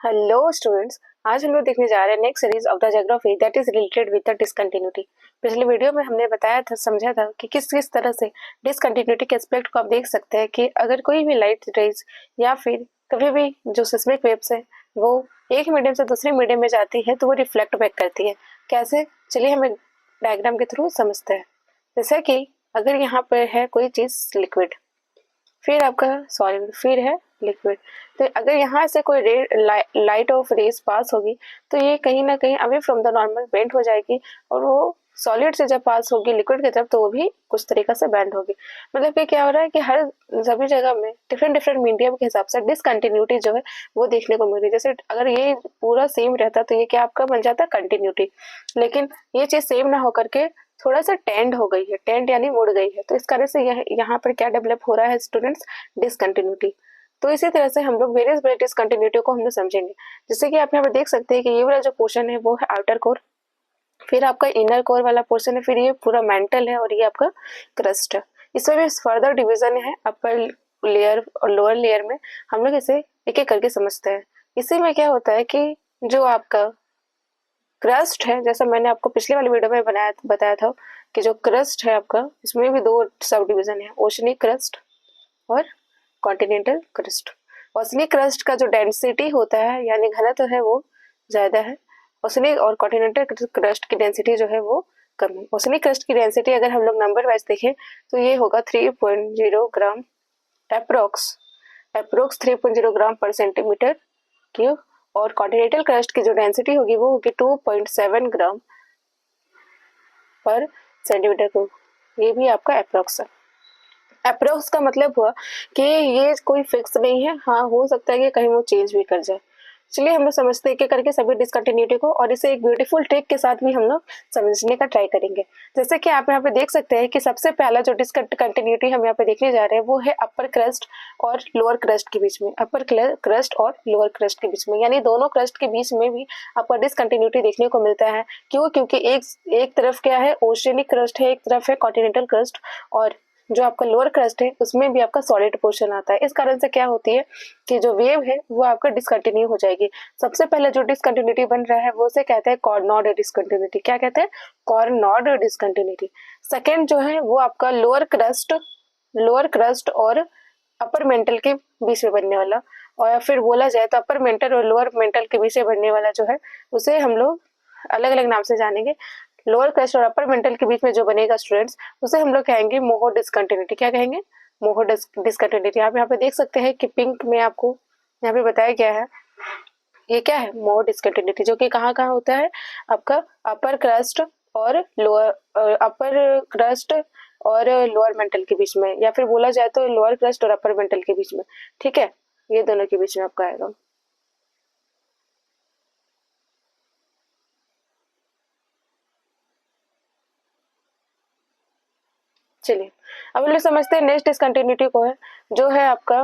Hello students, आज हम लोग देखने जा रहे हैं next series of the geography that is related with the discontinuity. पिछले वीडियो में हमने बताया था, समझा था कि किस किस तरह से डिसकंटिन्यूटी के एस्पेक्ट को आप देख सकते हैं कि अगर कोई भी लाइट रेज या फिर कभी भी जो सिस्मिक वेव्स है वो एक मीडियम से दूसरे मीडियम में जाती है तो वो रिफ्लेक्ट बैक करती है। कैसे, चलिए हम एक डायग्राम के थ्रू समझते हैं। जैसे कि अगर यहाँ पर है कोई चीज लिक्विड, फिर आपका सॉलिड, फिर है लिक्विड, तो अगर यहाँ से कोई लाइट ऑफ रेज पास होगी तो ये कहीं ना कहीं away from the normal bend हो जाएगी और वो सॉलिड से जब पास होगी लिक्विड की तरफ तो वो भी कुछ तरीका से बेंड होगी। मतलब कि क्या हो रहा है कि हर सभी जगह में डिफरेंट डिफरेंट मीडियम के हिसाब से डिसकंटिन्यूटी जो है वो देखने को मिल रही है। जैसे अगर ये पूरा सेम रहता तो ये क्या आपका बन जाता कंटिन्यूटी, लेकिन ये चीज सेम ना होकर के थोड़ा सा टेंड हो गई है, टेंड यानी मुड़ गई है, तो इस कारण से यह यहाँ पर क्या डेवलप हो रहा है स्टूडेंट्स, डिसकंटिन्यूटी। तो इसी तरह से हम लोग वेरियस डिसकंटिन्यूटी को हम लोग समझेंगे। जैसे कि आप यहाँ पर देख सकते हैं कि ये वाला जो पोर्शन है वो है आउटर कोर, फिर आपका इनर कोर वाला पोर्शन है, फिर ये पूरा मेंटल है और ये आपका क्रस्ट है। इसमें भी फर्दर डिवीजन है अपर लेयर और लोअर लेयर में, हम लोग इसे एक एक करके समझते हैं। इसी में क्या होता है कि जो आपका क्रस्ट है, जैसा मैंने आपको पिछले वाले वीडियो में बताया था कि जो क्रस्ट है आपका, इसमें भी दो सब डिवीजन है, ओशनिक क्रस्ट और कॉन्टिनेंटल क्रस्ट। ओशनिक क्रस्ट का जो डेंसिटी होता है यानी घनत्व है वो ज्यादा है, ओशनिक और कॉन्टिनेंटल क्रस्ट की डेंसिटी जो है वो कम है। ओशनिक क्रस्ट की डेंसिटी अगर हम लोग नंबर वाइज देखें तो ये होगा 3.0 ग्राम अप्रोक्स 3.0 ग्राम पर सेंटीमीटर क्यूब, और कॉन्टिनेंटल क्रस्ट की जो डेंसिटी होगी वो होगी 2.7 ग्राम पर सेंटीमीटर क्यूब। ये भी आपका अप्रोक्स है। अप्रोक्स का मतलब हुआ कि ये कोई फिक्स नहीं है, हाँ हो सकता है कि कहीं वो चेंज भी कर जाए। चलिए हम लोग समझते हैं कि करके सभी डिसकंटिन्यूटी को, और इसे एक ब्यूटीफुल ट्रिक के साथ भी हम लोग समझने का ट्राई करेंगे। जैसे कि आप यहाँ पे देख सकते हैं कि सबसे पहला जो डिसकंटिन्यूटी हम यहाँ पे देखने जा रहे हैं वो है अपर क्रस्ट और लोअर क्रस्ट के बीच में, अपर क्रस्ट और लोअर क्रस्ट के बीच में, यानी दोनों क्रस्ट के बीच में भी आपका डिसकंटिन्यूटी देखने को मिलता है। क्यों? क्योंकि एक तरफ क्या है, ओशियनिक क्रस्ट है, एक तरफ है कॉन्टिनेंटल क्रस्ट, और जो आपका लोअर क्रस्ट है उसमें भी आपका सॉलिड पोर्शन आता है। इस कारण से क्या होती है कि जो वेव है वो आपका डिसकंटिन्यू हो जाएगी। सबसे पहले जो डिसकंटिन्यूटी बन रहा है वो उसे कहते हैं कॉर्नॉड डिसकंटिन्यूटी। क्या कहते हैं? कॉर्नॉड डिसकंटिन्यूटी। सेकेंड जो है वो आपका लोअर क्रस्ट और अपर मेंटल के बीच में बनने वाला, और फिर बोला जाए तो अपर मेंटल और लोअर मेंटल के बीच में बनने वाला जो है उसे हम लोग अलग अलग नाम से जानेंगे। लोअर क्रस्ट और अपर मेंटल के बीच में जो बनेगा स्टूडेंट्स उसे हम लोग कहेंगे मोहो डिसकंटिन्यूटी। क्या कहेंगे? मोहो डिसकंटिन्यूटी। आप यहाँ पे देख सकते हैं कि पिंक में आपको यहाँ पे बताया गया है, ये क्या है? मोहो डिसकंटिन्यूटी, जो कि कहाँ कहाँ होता है आपका अपर क्रस्ट और लोअर मेंटल के बीच में, या फिर बोला जाए तो लोअर क्रस्ट और अपर मेंटल के बीच में। ठीक है, ये दोनों के बीच में आपका आएगा। चलिए अब हम लोग समझते हैं नेक्स्ट डिसकंटिन्यूटी को है, जो है आपका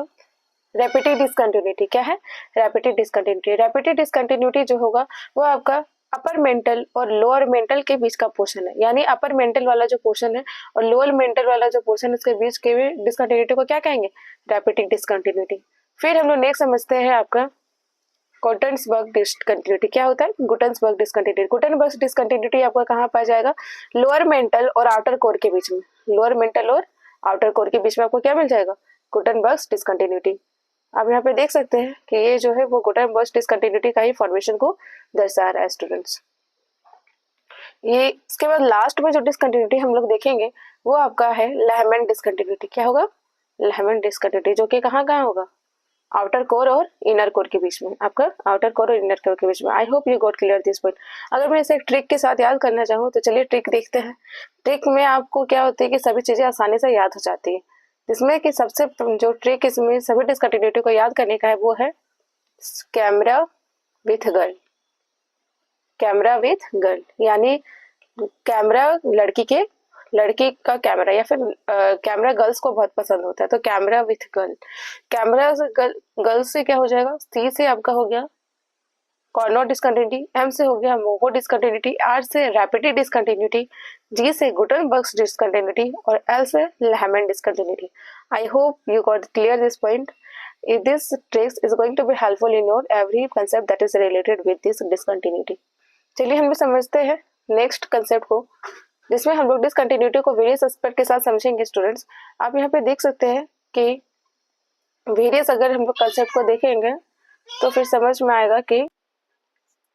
रैपिड डिसकंटिन्यूटी। क्या है? Rapid discontinuity. रैपिड डिसकंटिन्यूटी जो होगा वो आपका अपर मेंटल और लोअर मेंटल के बीच का पोर्शन है, यानी अपर मेंटल वाला जो पोर्शन है और लोअर मेंटल वाला जो पोर्शन है उसके बीच के डिसकंटिन्यूटी को क्या कहेंगे? Rapid discontinuity. फिर हम लोग नेक्स्ट समझते हैं आपका गुटनबर्ग डिसकंटिन्यूटी। क्या होता है? Gutenberg discontinuity. गुटनबर्ग डिसकंटिन्यूटी आपका कहाँ पाया जाएगा? लोअर मेंटल और आउटर कोर के बीच में। लोअर मेंटल और आउटर कोर के बीच में आपको क्या मिल जाएगा? Gutenberg discontinuity. आप यहाँ पे देख सकते हैं कि ये जो है वो गुटनबर्ग डिसकंटिन्यूटी का ही फॉर्मेशन को दर्शा रहा है स्टूडेंट्स। ये इसके बाद लास्ट में जो डिसकंटिन्यूटी हम लोग देखेंगे वो आपका है लहमैन डिसकंटिन्यूटी। क्या होगा? लहमैन डिसकंटिन्यूटी, जो कि कहाँ कहाँ होगा? आउटर कोर और इनर कोर के बीच में, आपका आउटर कोर और इनर कोर के बीच में। आई hope you got clear this point. अगर मैं इसे एक ट्रिक के साथ याद करना चाहूँ तो चलिए ट्रिक देखते हैं। ट्रिक में आपको क्या होती है कि सभी चीजें आसानी से याद हो जाती है, जिसमें कि सबसे जो ट्रिक इसमें सभी डिसकंटिन्यूटी को याद करने का है वो है camera with girl. Camera with girl यानी कैमरा लड़की का कैमरा, या फिर कैमरा गर्ल्स को बहुत पसंद होता है, तो camera with girl. Camera girl से क्या हो जाएगा? सी से आपका हो गया कॉर्नर डिसकंटिन्यूटी, एम से हो गया मोहो डिसकंटिन्यूटी, आर से रैपिड डिसकंटिन्यूटी, जी से गुटनबर्ग डिसकंटिन्यूटी और एल से Lehmann discontinuity. I hope you got clear this point. This tricks is going to be helpful in your every concept that is related with this discontinuity. चलिए हम लोग समझते हैं next concept को, जिसमें हम लोग डिसकंटिन्यूटी को वेरियस एस्पेक्ट के साथ समझेंगे। स्टूडेंट्स, आप यहाँ पे देख सकते हैं कि वेरियस अगर हम लोग कंसेप्ट को देखेंगे तो फिर समझ में आएगा कि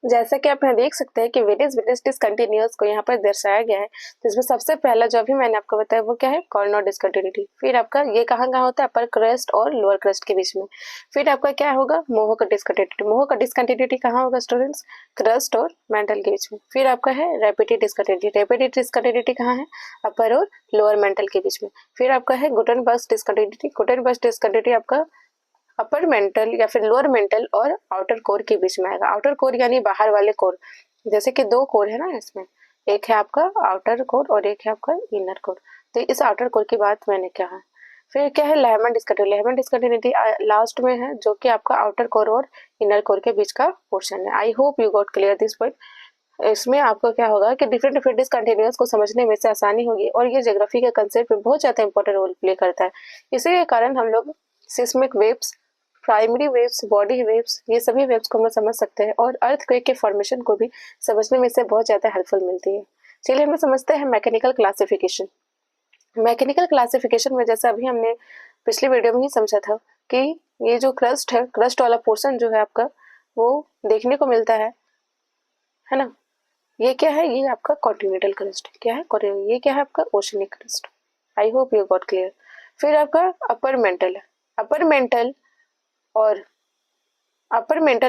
जैसा कि आप यहाँ देख सकते हैं कि वेरियस डिसकंटिन्यूअस को यहाँ पर दर्शाया गया है। तो इसमें सबसे पहला जो अभी मैंने आपको बताया वो क्या है, कॉर्नर डिसकंटिन्यूटी। फिर आपका ये कहाँ होता है, अपर क्रस्ट और लोअर क्रस्ट के बीच में। फिर आपका क्या होगा, मोहो का डिसकंटिन्यूटी। मोहो का डिसकंटिन्यूटी कहाँ होगा स्टूडेंट्स, क्रस्ट और मेंटल के बीच में। फिर आपका है रैपिड डिसकंटिन्यूटी। रैपिड डिसकंटिन्यूटी कहाँ है, अपर और लोअर मेंटल के बीच में। फिर आपका है गुटेनबर्ग डिसकंटिन्यूटी। गुटेनबर्ग डिसकंटिन्यूटी आपका अपर मेंटल या फिर लोअर मेंटल और आउटर कोर के बीच में आएगा। आउटर कोर यानी बाहर वाले कोर, जैसे कि दो कोर है ना इसमें, एक है आपका आउटर कोर और एक है आपका इनर कोर। तो इस आउटर कोर की बात मैंने कहा। फिर क्या है, लहमन डिसकंटिन्यूटी। लहमन डिसकंटिन्यूटी लास्ट में है, जो कि आपका आउटर कोर और इनर कोर के बीच का पोर्शन है। आई hope you got clear this point. इसमें आपको क्या होगा कि डिफरेंट डिफरेंट डिसकंटिन्यूअस को समझने में से आसानी होगी, और ये ज्योग्राफी के कंसेप्ट में बहुत ज्यादा इंपॉर्टेंट रोल प्ले करता है। इसी के कारण हम लोग seismic waves, primary waves, body waves, ये सभी वेव्स को हम लोग समझ सकते हैं, और अर्थक्वेक के फॉर्मेशन को भी समझने में से बहुत ज़्यादा हेल्पफुल मिलती है। चलिए हम लोग समझते हैं मैकेनिकल क्लासिफिकेशन। मैकेनिकल क्लासिफिकेशन में जैसा अभी हमने पिछली वीडियो में ही समझा था कि ये जो क्रस्ट है, क्रस्ट वाला पोर्शन जो है आपका, वो देखने को मिलता है ना। ये क्या है, ये आपका कॉन्टिनेंटल क्रस्ट। क्या है, ये क्या है आपका oceanic crust. I hope you got clear. फिर आपका अपर मेंटल है। अपर मेंटल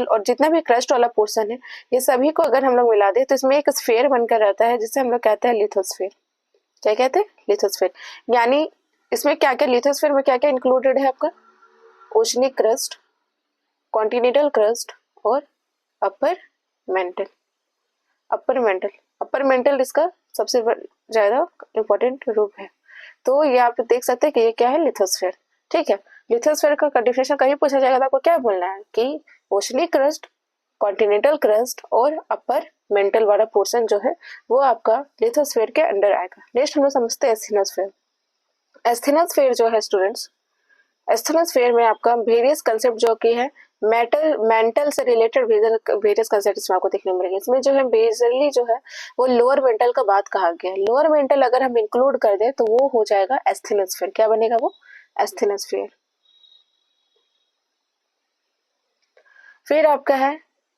और जितना भी क्रस्ट वाला पोर्शन है, ये सभी को अगर हम लोग मिला दे तो इसमें एक स्फीयर बनकर रहता है, जिसे हम लोग कहते हैं लिथोस्फीयर। क्या कहते हैं, लिथोस्फीयर। यानी इसमें क्या क्या, लिथोस्फीयर में क्या क्या इंक्लूडेड है आपका, ओशनिक क्रस्ट, कॉन्टिनेंटल क्रस्ट और अपर मेंटल। अपर मेंटल इसका सबसे ज्यादा इंपॉर्टेंट रूप है। तो ये आप देख सकते हैं कि ये क्या है, लिथोस्फीयर। ठीक है, लिथोस्फीयर का डेफिनेशन कहीं पूछा जाएगा तो आपको क्या बोलना है कि ओशनिक क्रस्ट, कॉन्टिनेंटल क्रस्ट और अपर मेंटल वाला पोर्शन जो है वो आपका लिथोस्फीयर के अंडर आएगा। नेक्स्ट हम लोग समझते हैं एस्थेनोस्फीयर। एस्थेनोस्फीयर जो है स्टूडेंट्स, एस्थेनोस्फीयर में आपका वेरियस कंसेप्ट जो कि है मेंटल से रिलेटेड वेरियस कंसेप्ट इसमें आपको देखने मिलेंगे। इसमें जो है बेसिकली जो है वो लोअर मेंटल का बात कहा गया है। लोअर मेंटल अगर हम इंक्लूड कर दें तो वो हो जाएगा एस्थेनोस्फीयर। क्या बनेगा वो, एस्थेनोस्फीयर। फिर आपका है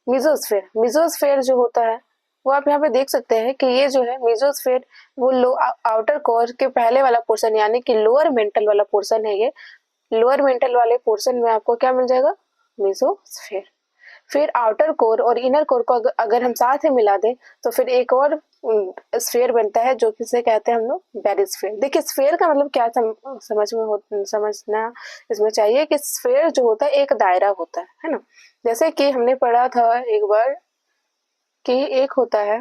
मेसोस्फीयर। मेसोस्फीयर जो होता है वो आप यहाँ पे देख सकते हैं कि ये जो है मेसोस्फीयर, वो आउटर कोर के पहले वाला पोर्शन यानी कि लोअर मेंटल वाला पोर्शन है। ये लोअर मेंटल वाले पोर्शन में आपको क्या मिल जाएगा, मेसोस्फीयर। फिर आउटर कोर और इनर कोर को अगर हम साथ में मिला दें तो फिर एक और स्फीयर बनता है, जो किसे कहते हैं हम लोग, बेरिस्फीयर। देखिए स्फीयर का मतलब क्या समझना इसमें चाहिए कि स्फीयर जो होता है एक दायरा होता है ना। जैसे कि हमने पढ़ा था एक बार कि एक होता है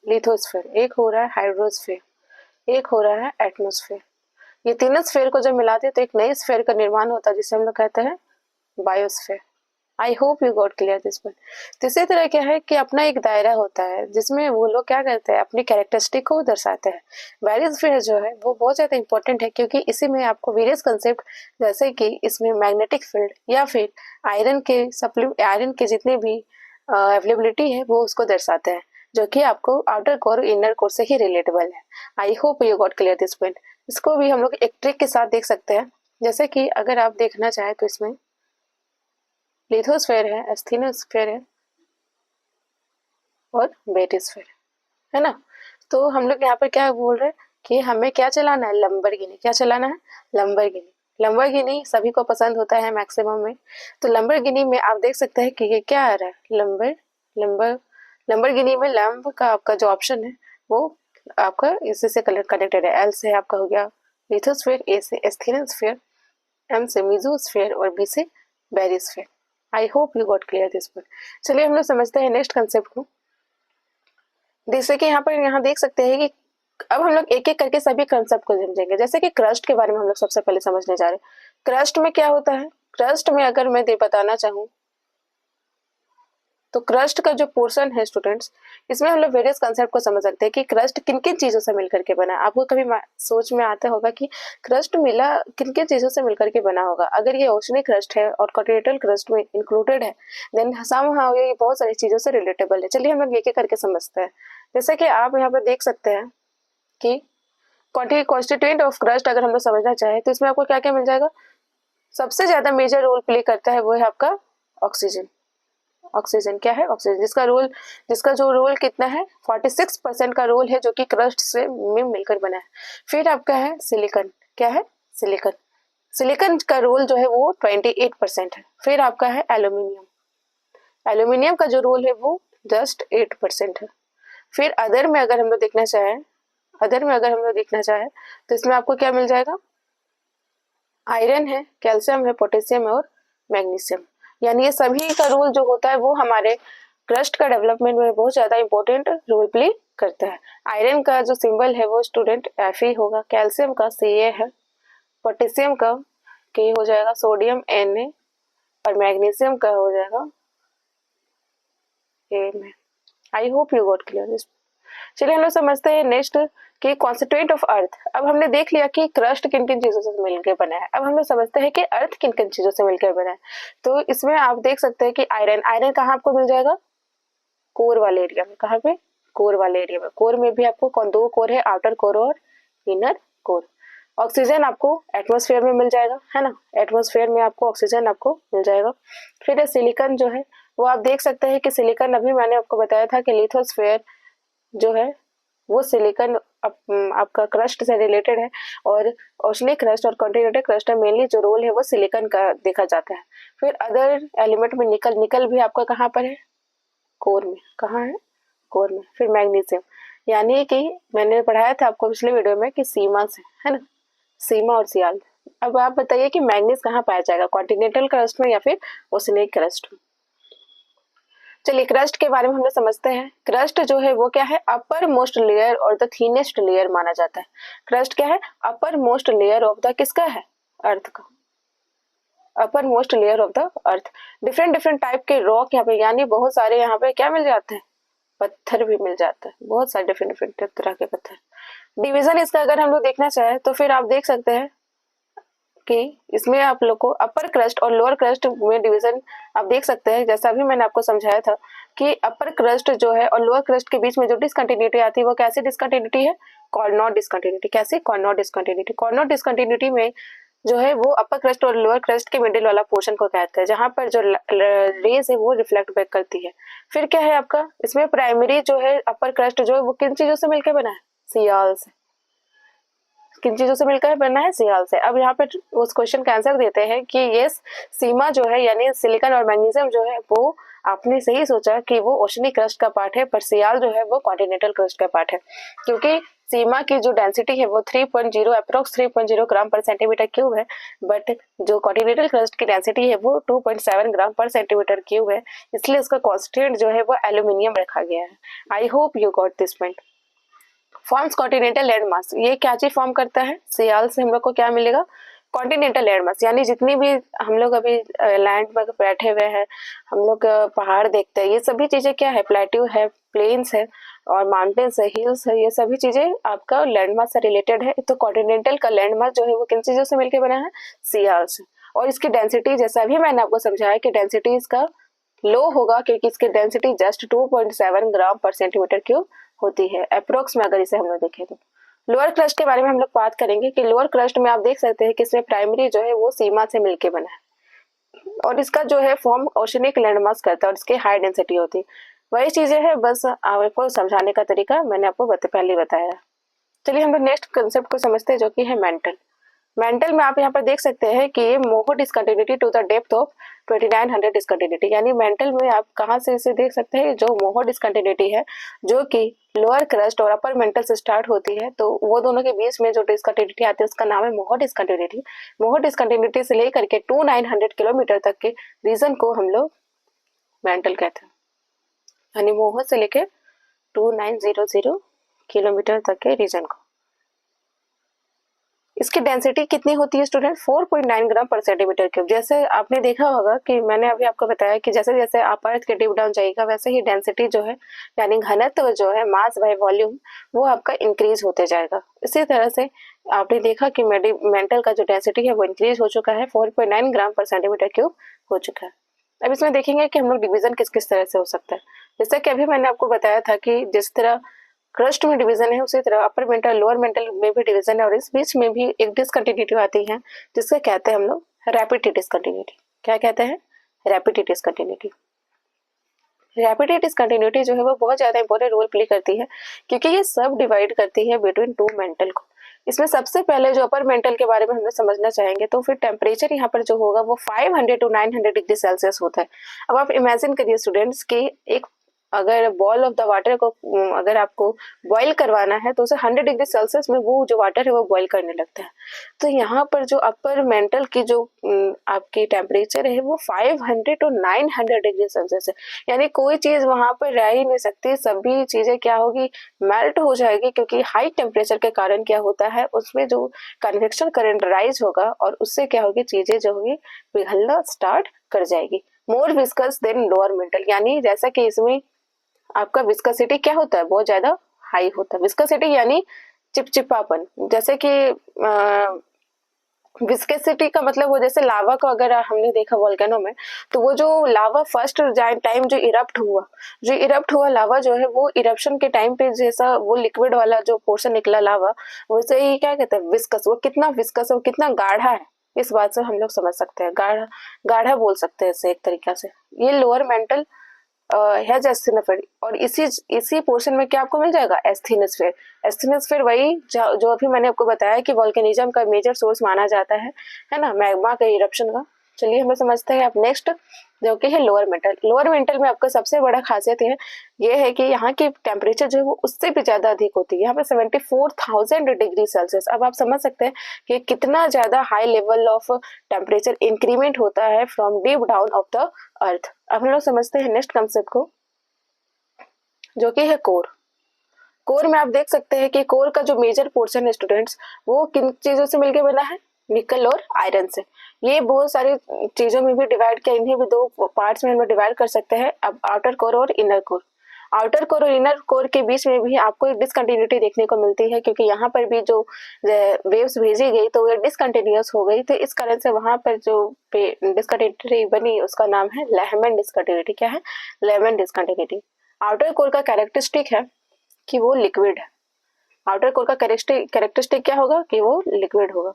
लिथोस्फीयर, एक हो रहा है हाइड्रोस्फीयर, एक हो रहा है एटमोस्फीयर। ये तीनों स्फीयर को जब मिलाते हैं तो एक नई स्फीयर का निर्माण होता है, जिसे हम लोग कहते हैं biosphere. I hope you got clear this point. तो इसी तरह क्या है कि अपना एक दायरा होता है जिसमें वो लोग क्या करते हैं, अपनी कैरेक्टरिस्टिक को दर्शाते हैं। बायोस्फीयर जो है वो बहुत ज्यादा इंपॉर्टेंट है, क्योंकि इसी में आपको वेरियस कंसेप्ट, जैसे कि इसमें मैग्नेटिक फील्ड या फिर आयरन के जितने भी अवेलेबिलिटी है वो उसको दर्शाते हैं, जो कि आपको आउटर कोर इनर कोर से ही रिलेटेबल है। आई hope you got clear this point. इसको भी हम लोग एक ट्रिक के साथ देख सकते हैं। जैसे कि अगर आप देखना चाहें तो इसमें लिथोस्फीयर है, एस्थेनोस्फीयर है और बेरिस्फीयर है ना। तो हम लोग यहाँ पर क्या बोल रहे हैं कि हमें क्या चलाना है, लंबरगिनी। क्या चलाना है, लंबरगिनी। लंबरगिनी सभी को पसंद होता है मैक्सिमम में। तो लंबरगिनी में आप देख सकते हैं कि ये क्या आ रहा है, लंबरगिनी में लंब का आपका जो ऑप्शन है वो आपका इसी से कनेक्टेड है। एल से आपका हो गया लिथोस्फीयर, ए से एस्थेनोस्फीयर, एम से मेसोस्फीयर और बी से barysphere. I hope you got clear this point. चलिए हम लोग समझते हैं नेक्स्ट कंसेप्ट को। जैसे कि यहाँ देख सकते हैं कि अब हम लोग एक एक करके सभी कंसेप्ट को समझेंगे। जैसे कि क्रस्ट के बारे में हम लोग सबसे पहले समझने जा रहे हैं। क्रस्ट में क्या होता है, क्रस्ट में अगर मैं बताना चाहूँ तो क्रस्ट का जो पोर्शन है स्टूडेंट्स, इसमें हम लोग वेरियस कंसेप्ट को समझ सकते हैं कि क्रस्ट किन किन चीज़ों से मिलकर के बना है। आपको कभी सोच में आता होगा कि क्रस्ट मिला किन किन चीज़ों से मिलकर के बना होगा। अगर ये ओशनिक क्रस्ट है और कॉन्टिनेंटल क्रस्ट में इंक्लूडेड है, देन समहाउ ये बहुत सारी चीज़ों से रिलेटेबल है। चलिए हम लोग एक एक करके समझते हैं। जैसे कि आप यहाँ पर देख सकते हैं कि कॉन्स्टिट्यूएंट ऑफ क्रस्ट अगर हम लोग समझना चाहें तो इसमें आपको क्या क्या मिल जाएगा। सबसे ज्यादा मेजर रोल प्ले करता है वो है आपका ऑक्सीजन। ऑक्सीजन क्या है? ऑक्सीजन, जिसका जो रोल कितना है 46% का रोल है, जो कि क्रस्ट से में मिलकर बना है। फिर आपका है सिलिकॉन। क्या है? सिलिकॉन। सिलिकॉन का रोल जो है वो 28% है। फिर आपका है एल्यूमिनियम। एल्यूमिनियम का जो रोल है वो जस्ट 8% है। फिर अदर में अगर हम लोग देखना चाहें तो इसमें आपको क्या मिल जाएगा? आयरन है, कैल्शियम है, पोटेशियम है और मैग्नीशियम। यानी ये सभी का रोल जो होता है वो हमारे क्रस्ट का डेवलपमेंट में बहुत ज्यादा इंपॉर्टेंट रोल प्ले करता है। आयरन का जो सिंबल है वो स्टूडेंट Fe होगा, कैल्शियम का Ca है, पोटेशियम का K हो जाएगा, सोडियम Na और मैग्नीशियम का हो जाएगा A। I hope you got clear. चलिए हम लोग समझते हैं नेक्स्ट कि कॉन्स्टिट्यूएंट ऑफ अर्थ। अब हमने देख लिया कि क्रस्ट किन किन चीजों से मिलकर बना है। अब हम लोग समझते हैं कि अर्थ किन किन चीजों से मिलकर बना है। तो इसमें आप देख सकते हैं कि आयरन कहाँ आपको मिल जाएगा? कोर वाले एरिया में। कहाँ पे? कोर वाले एरिया में। कोर में भी आपको दो कोर है, आउटर कोर और इनर कोर। ऑक्सीजन आपको एटमोस्फेयर में मिल जाएगा, है ना। एटमोस्फेयर में आपको ऑक्सीजन आपको मिल जाएगा। फिर सिलिकॉन जो है वो आप देख सकते हैं कि सिलिकॉन, अभी मैंने आपको बताया था कि लिथोस्फेयर जो है वो सिलिकॉन आपका क्रस्ट से रिलेटेड है, और ओशनिक क्रस्ट और कॉन्टिनेंटल क्रस्ट में मेनली जो रोल है वो सिलिकॉन का देखा जाता है। फिर अदर एलिमेंट में निकल भी आपका कहाँ पर है? कोर में। कहाँ है? कोर में। फिर मैग्नीशियम, यानी कि मैंने पढ़ाया था आपको पिछले वीडियो में कि सीमा से, है ना, सीमा और सियाल। अब आप बताइए कि मैग्नीज कहाँ पाया जाएगा? कॉन्टिनेंटल क्रस्ट में या फिर ओशनिक क्रस्ट में? चलिए क्रस्ट के बारे में हम लोग समझते हैं। क्रस्ट जो है वो क्या है? अपर मोस्ट लेयर और द थीनेस्ट लेयर माना जाता है। क्रस्ट क्या है? Upper most layer of the किसका है? अर्थ का। Upper most layer of the earth. Different type के रॉक यहाँ पे, यानी बहुत सारे यहाँ पे क्या मिल जाते हैं? पत्थर भी मिल जाता है, बहुत सारे डिफरेंट तरह के पत्थर। डिवीजन इसका अगर हम लोग देखना चाहें तो फिर आप देख सकते हैं कि इसमें आप लोग को अपर क्रस्ट और लोअर क्रस्ट में डिवीजन आप देख सकते हैं। जैसा भी मैंने आपको समझाया था कि अपर क्रस्ट जो है और लोअर क्रस्ट के बीच में जो डिसकंटिन्यूटी आती है वो कैसी डिसकंटिन्यूटी है? कॉर्नोट डिसकंटिन्यूटी। कैसे? कॉर्नोट डिसकंटिन्यूटी। कॉर्नोट डिसकंटिन्यूटी में जो है वो अपर क्रस्ट और लोअर क्रस्ट के मिडिल वाला पोर्शन को कहते हैं, जहां पर जो रेज है वो रिफ्लेक्ट बैक करती है। फिर क्या है आपका? इसमें प्राइमरी जो है अपर क्रस्ट जो है वो किन चीजों से मिलकर बना है? सियाल से। किन चीजों से मिलकर बना है? सियाल से। अब यहाँ पे उस क्वेश्चन का आंसर देते हैं कि यस, सीमा जो है यानी सिलिकॉन और मैग्नीशियम जो है वो आपने सही सोचा कि वो ओशनिक क्रस्ट का पार्ट है, पर सियाल जो है वो कॉन्टिनेंटल क्रस्ट का पार्ट है। क्योंकि सीमा की जो डेंसिटी है वो 3.0 अप्रोक्स 3.0 ग्राम पर सेंटीमीटर क्यूब है, बट जो कॉन्टिनेंटल क्रस्ट की डेंसिटी है वो 2.7 ग्राम पर सेंटीमीटर क्यूब है, इसलिए उसका कॉन्स्टेंट जो है वो एल्यूमिनियम रखा गया है। आई hope you got this point. Forms continental land mass. ये क्या चीज फॉर्म करता है? सियाल से हम लोग को क्या मिलेगा? Continental land mass. यानी जितनी भी हम लोग अभी लैंड में बैठे हुए हैं, हम लोग पहाड़ देखते हैं, ये सभी चीजें क्या है? प्लेट्यू है, प्लेन्स है और माउंटेन्स है, हिल्स है, ये सभी चीजें आपका लैंड मास से रिलेटेड है। तो कॉन्टिनेंटल का लैंड मास जो है वो किन चीजों से मिलकर बना है? सियाल से। और इसकी डेंसिटी, जैसा भी मैंने आपको समझाया कि डेंसिटी इसका लो होगा, क्योंकि इसकी डेंसिटी जस्ट 2.7 ग्राम पर सेंटीमीटर क्यूब होती है अप्रोक्स में, अगर इसे हम लोग देखें तो। लोअर क्रस्ट के बारे में हम लोग बात करेंगे कि लोअर क्रस्ट में आप देख सकते हैं कि इसमें प्राइमरी जो है वो सीमा से मिलके बना है, और इसका जो है फॉर्म ओशनिक लैंडमास करता है, और इसकी हाई डेंसिटी होती है। वही चीजें हैं, बस आपको समझाने का तरीका मैंने आपको पहले बताया। चलिए हम लोग नेक्स्ट कंसेप्ट को समझते हैं, जो कि है मेंटल। मेंटल में आप यहाँ पर देख सकते हैं कि ये Moho discontinuity to the depth of 2900 discontinuity. यानी मेंटल में आप कहाँ से इसे देख सकते हैं? जो मोहो डिसकंटिन्यूटी है जो कि लोअर क्रस्ट और अपर मेंटल से स्टार्ट होती है, तो वो दोनों के बीच में जो डिसकंटिन्यूटी आती है उसका नाम है मोहो डिसकंटिन्यूटी। मोहो डिसकंटिन्यूटी से लेकर के 2900 किलोमीटर तक के रीजन को हम लोग मेंटल कहते हैं। यानी मोहो से लेकर 2900 किलोमीटर तक के रीजन को। इसकी डेंसिटी कितनी होती है स्टूडेंट, 4.9 ग्राम पर सेंटीमीटर क्यूब। जैसे आपने देखा होगा कि मैंने अभी आपको बताया कि जैसे जैसे आप अर्थ के डीप डाउन जाइएगा वैसे ही डेंसिटी जो है यानी घनत्व जो है मास बाय वॉल्यूम वो आपका इंक्रीज होते जाएगा। इसी तरह से आपने देखा कि मेंटल का जो डेंसिटी है वो इंक्रीज हो चुका है, 4.9 ग्राम पर सेंटीमीटर क्यूब हो चुका है। अब इसमें देखेंगे कि हम लोग डिवीजन किस किस तरह से हो सकता है। जैसे कि अभी मैंने आपको बताया था कि जिस तरह क्रस्ट में डिवीजन है उसी तरह अपर मेंटल लोअर मेंटल में भी डिवीजन है, और इस बीच में भी एक डिसकंटिन्यूटी आती है जिससे कहते हैं हम लोग रैपिड डिसकंटिन्यूटी। क्या कहते हैं, रैपिड डिसकंटिन्यूटी। रैपिड डिसकंटिन्यूटी जो है वो बहुत ज्यादा इंपॉर्टेंट रोल प्ले करती है क्योंकि ये सब डिवाइड करती है बिटवीन टू मेंटल को। इसमें सबसे पहले जो अपर मेंटल के बारे में हमने समझना चाहेंगे तो फिर टेम्परेचर यहाँ पर जो होगा वो 500 to 900 डिग्री सेल्सियस होता है। अब आप इमेजिन करिए स्टूडेंट्स कि एक अगर बॉल ऑफ द वाटर को अगर आपको बॉईल करवाना है तो उसे 100 डिग्री सेल्सियस में वो जो वाटर है वो बॉईल करने लगता है। तो यहाँ पर जो अपर मेंटल की जो आपकी टेम्परेचर है वो 500 to 900 डिग्री सेल्सियस है, यानी कोई चीज वहां पर रह ही नहीं सकती, सभी चीजें क्या होगी, मेल्ट हो जाएगी, क्योंकि हाई टेम्परेचर के कारण क्या होता है उसमें जो कन्वेक्शन करंट राइज होगा और उससे क्या होगी, चीजें जो होगी पिघलना स्टार्ट कर जाएगी। More viscous than lower mantle, यानी जैसा कि इसमें आपका विस्कोसिटी क्या होता है, बहुत ज्यादा हाई होता है। विस्कोसिटी यानी चिपचिपापन, जैसे कि विस्कोसिटी का मतलब वो जैसे लावा को अगर हमने देखा वोल्केनो में तो वो जो लावा फर्स्ट टाइम जो इरप्ट हुआ लावा जो है वो इरप्शन के टाइम पे जैसा वो लिक्विड वाला जो पोर्शन निकला लावा वैसे ही क्या कहते हैं विस्कस, वो कितना विस्कस है, वो कितना गाढ़ा है, इस बात से हम लोग समझ सकते हैं, गाढ़ा बोल सकते हैं इसे एक तरीका से। ये लोअर मेंटल है एस्थेनोस्फेयर, और इसी पोर्शन में क्या आपको मिल जाएगा, एस्थेनोस्फेयर। एस्थेनोस्फेयर वही जो अभी मैंने आपको बताया कि वोल्केनिज्म का मेजर सोर्स माना जाता है ना, मैग्मा का इरप्शन का। चलिए हमें समझते हैं अब नेक्स्ट जो कि है लोअर मेंटल। लोअर मेंटल में आपका सबसे बड़ा खासियत ये है कि यहाँ की टेम्परेचर जो है वो उससे भी ज्यादा अधिक होती है, यहाँ पे 74,000 डिग्री सेल्सियस। अब आप समझ सकते हैं कि कितना ज्यादा high level of temperature increment होता है from deep down of the earth. अब हम लोग समझते हैं नेक्स्ट कंसेप्ट को जो कि है कोर। कोर में आप देख सकते हैं कि कोर का जो मेजर पोर्शन है स्टूडेंट्स वो किन चीजों से मिलकर बना है, निकल और आयरन से। ये बहुत सारी चीजों में भी डिवाइड किया, इन्हें भी दो पार्ट्स में हम डिवाइड कर सकते हैं, अब आउटर कोर और इनर कोर। आउटर कोर और इनर कोर के बीच में भी आपको एक डिसकंटिन्यूटी देखने को मिलती है क्योंकि यहाँ पर भी जो वेव्स भेजी गई तो वो डिसकंटिन्यूअस हो गई, तो इस कारण से वहां पर जो डिसकंटिन्यूटी बनी उसका नाम है लेहमैन डिसकंटिन्यूटी। क्या है, लेहमैन डिसकंटिन्यूटी। आउटर कोर का कैरेक्टरिस्टिक है कि वो लिक्विड है। आउटर कोर का कैरेक्टरिस्टिक क्या होगा कि वो लिक्विड होगा,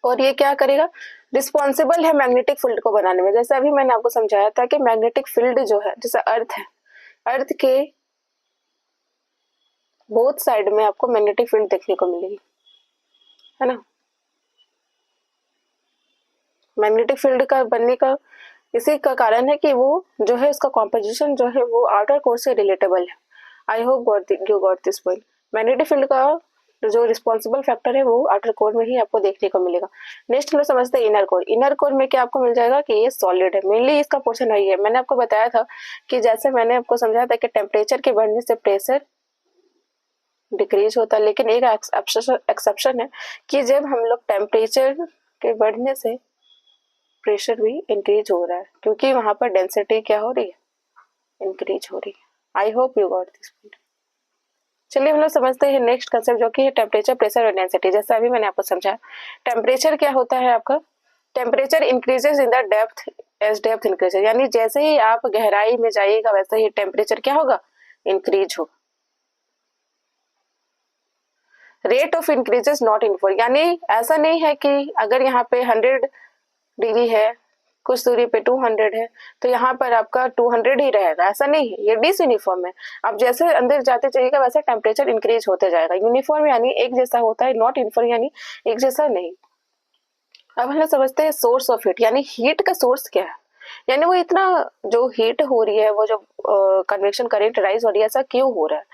और ये क्या करेगा, रिस्पॉन्सिबल है मैग्नेटिक फील्ड को बनाने में। जैसे अभी मैंने आपको समझाया था कि मैग्नेटिक फील्ड जो है जैसे अर्थ है, अर्थ के बोथ साइड में आपको मैग्नेटिक फील्ड देखने को मिलेगी, है ना। मैग्नेटिक फील्ड का बनने का इसी का कारण है कि वो जो है उसका कॉम्पोजिशन जो है वो आउटर कोर से रिलेटेबल है। आई hope you got this point. Magnetic field का जो रिस्पॉन्सिबल फैक्टर है वो आउटर कोर में ही आपको देखने को मिलेगा। नेक्स्ट हम लोग समझते हैं इनर कोर। इनर कोर में क्या आपको मिल जाएगा कि ये सॉलिड है, मेनली इसका पोर्शन वही है। मैंने आपको बताया था कि जैसे मैंने आपको समझाया था कि टेम्परेचर के बढ़ने से प्रेशर डिक्रीज होता है, लेकिन एक एक्सेप्शन है कि जब हम लोग टेम्परेचर के बढ़ने से प्रेशर भी इंक्रीज हो रहा है क्योंकि वहां पर डेंसिटी क्या हो रही है, इंक्रीज हो रही है। आई hope you got this point. चलिए हम लोग समझते हैं नेक्स्ट कंसेप्ट जो कि है टेम्परेचर, प्रेशर और डेंसिटी। जैसे अभी मैंने आपको समझाया टेम्परेचर क्या होता है आपका, temperature increases in the depth as depth increases, यानी जैसे ही आप गहराई में जाइएगा वैसे ही टेम्परेचर क्या होगा, इंक्रीज होगा। Rate of increases not uniform, यानी ऐसा नहीं है कि अगर यहाँ पे 100 डिग्री है कुछ दूरी पे 200 है तो यहाँ पर आपका 200 ही रहेगा, ऐसा नहीं है, ये डिसयूनिफॉर्म है। आप जैसे अंदर जाते जाइएगा वैसे टेम्परेचर इंक्रीज होते जाएगा। यूनिफॉर्म यानी एक जैसा होता है, नॉट यूनिफॉर्म यानी एक जैसा नहीं। अब हम समझते हैं सोर्स ऑफ हीट, यानी हीट का सोर्स क्या है, यानी वो इतना जो हीट हो रही है वो जो कन्वेक्शन करंट राइज हो रही है ऐसा क्यों हो रहा है,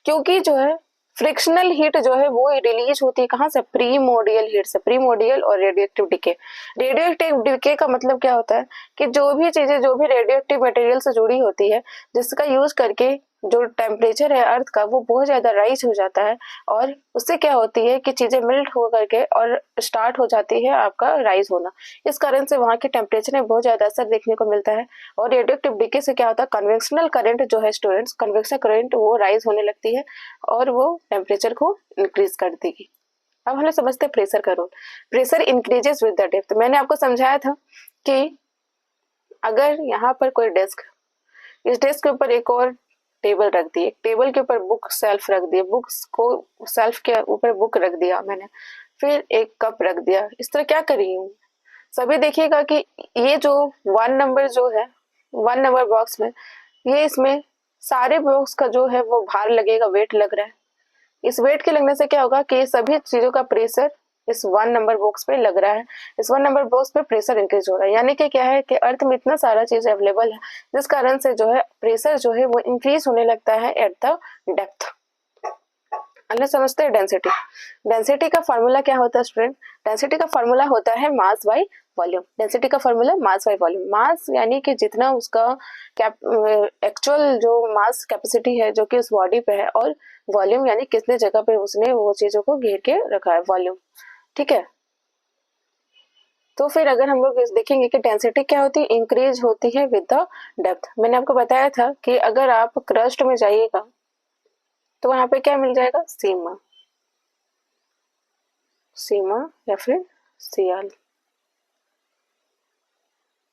क्योंकि जो है फ्रिक्शनल हीट जो है वो रिलीज होती है कहाँ से, प्रीमोर्डियल हीट से। प्रीमोर्डियल और रेडियोएक्टिव डिके। रेडियोएक्टिव डिके का मतलब क्या होता है कि जो भी चीजें जो भी रेडियोएक्टिव मटेरियल से जुड़ी होती है जिसका यूज करके जो टेम्परेचर है अर्थ का वो बहुत ज़्यादा राइज हो जाता है और उससे क्या होती है कि चीज़ें मेल्ट हो करके और स्टार्ट हो जाती है आपका राइज होना। इस कारण से वहाँ के टेम्परेचर में बहुत ज़्यादा असर देखने को मिलता है और रेडियोएक्टिव डीके से क्या होता है, कन्वेंशनल करंट जो है स्टूडेंट्स, कन्वेंशनल करंट वो राइज होने लगती है और वो टेम्परेचर को इंक्रीज कर देगी। अब हम समझते हैं प्रेशर का role. Pressure increases with the depth. मैंने आपको समझाया था कि अगर यहाँ पर कोई डेस्क, इस डेस्क के ऊपर एक और टेबल रख दी, टेबल के ऊपर बुक सेल्फ रख दिए, बुक्स को सेल्फ के ऊपर बुक रख दिया मैंने, फिर एक कप रख दिया, इस तरह क्या कर रही हूँ सभी देखिएगा कि ये जो 1 नंबर जो है 1 नंबर बॉक्स में, ये इसमें सारे बॉक्स का जो है वो भार लगेगा, वेट लग रहा है। इस वेट के लगने से क्या होगा कि सभी चीजों का प्रेशर इस 1 नंबर बॉक्स पे लग रहा है, इस 1 नंबर बॉक्स पे प्रेशर इंक्रीज हो रहा है। यानी कि क्या है कि अर्थ में इतना सारा चीज अवेलेबल है जिस कारण से जो है प्रेशर जो है वो इंक्रीज होने लगता है एट द डेप्थ। अन्य समझते हैं डेंसिटी। डेंसिटी का फॉर्मूला क्या होता है स्टूडेंट? डेंसिटी का फॉर्मूला होता है मास बाय वॉल्यूम। डेंसिटी का फॉर्मूला मास बाय वॉल्यूम। मास यानी कि जितना उसका एक्चुअल जो मास कैपेसिटी है जो कि उस बॉडी पे है, और वॉल्यूम यानी कितने जगह पे उसने वो चीजों को घेर के रखा है, वॉल्यूम। ठीक है, तो फिर अगर हम लोग देखेंगे कि डेंसिटी क्या होती है, इंक्रीज होती है विद द डेप्थ। मैंने आपको बताया था कि अगर आप क्रस्ट में जाइएगा तो वहां पे क्या मिल जाएगा, सीमा, सीमा या फिर सियाल।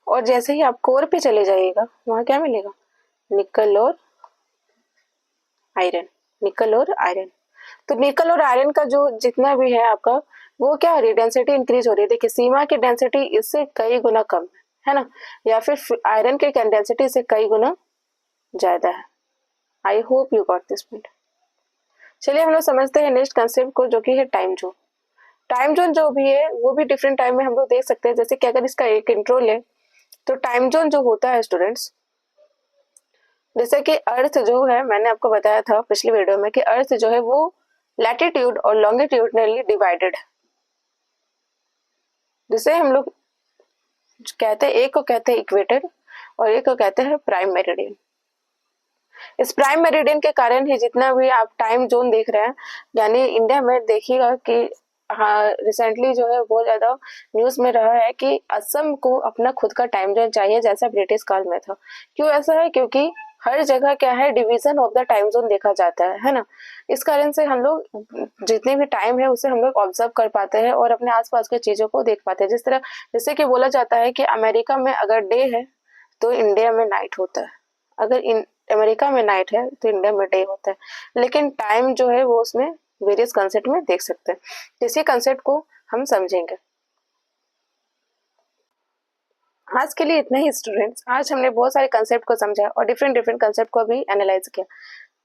और जैसे ही आप कोर पे चले जाइएगा वहां क्या मिलेगा, निकल और आयरन, निकल और आयरन। तो निकल और आयरन का जो जितना भी है आपका वो क्या हो रही है, डेंसिटी इंक्रीज हो रही है। देखिए सीमा की डेंसिटी इससे कई गुना कम है ना, या फिर आयरन की डेंसिटी से कई गुना ज्यादा है। आई hope you got this point. चलिए हम लोग समझते हैं नेक्स्ट कंसेप्ट को जो कि है टाइम जोन। टाइम जोन जो भी है वो भी डिफरेंट टाइम में हम लोग देख सकते हैं। जैसे कि अगर इसका एक इंट्रो ले तो टाइम जोन जो होता है स्टूडेंट्स, जैसे कि अर्थ जो है, मैंने आपको बताया था पिछली वीडियो में कि अर्थ जो है वो लैटिट्यूड और लॉन्गिट्यूडनली डिवाइडेड है। जिसे हम लोग कहते हैं, एक को कहते हैं इक्वेटर और एक को कहते हैं प्राइम मेरिडियन। इस प्राइम मेरिडियन के कारण ही जितना भी आप टाइम जोन देख रहे हैं, यानी इंडिया में देखिएगा कि हाँ रिसेंटली जो है बहुत ज्यादा न्यूज में रहा है कि असम को अपना खुद का टाइम जोन चाहिए जैसा ब्रिटिश काल में था। क्यों ऐसा है? क्योंकि हर जगह क्या है, division of the time zone देखा जाता है ना। इस कारण से हम लोग जितने भी टाइम है उसे हम लोग ऑब्जर्व कर पाते हैं और अपने आसपास की चीजों को देख पाते हैं। जिस तरह जैसे कि बोला जाता है कि अमेरिका में अगर डे है तो इंडिया में नाइट होता है, अगर अमेरिका में नाइट है तो इंडिया में डे होता है। लेकिन टाइम जो है वो उसमें वेरियस कंसेप्ट में देख सकते हैं। इसी कंसेप्ट को हम समझेंगे। आज के लिए इतना ही स्टूडेंट्स। आज हमने बहुत सारे कंसेप्ट को समझा और डिफरेंट कंसेप्ट को भी एनालाइज किया।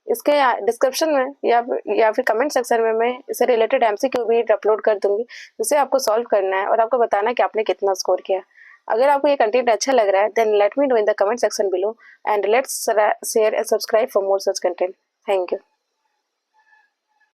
इसके डिस्क्रिप्शन में या फिर कमेंट सेक्शन में मैं इससे रिलेटेड एमसीक्यू भी अपलोड कर दूंगी, जिसे आपको सॉल्व करना है और आपको बताना है कि आपने कितना स्कोर किया। अगर आपको ये कंटेंट अच्छा लग रहा है then let me know in the comment section below and let's share and subscribe for more such content. Thank you.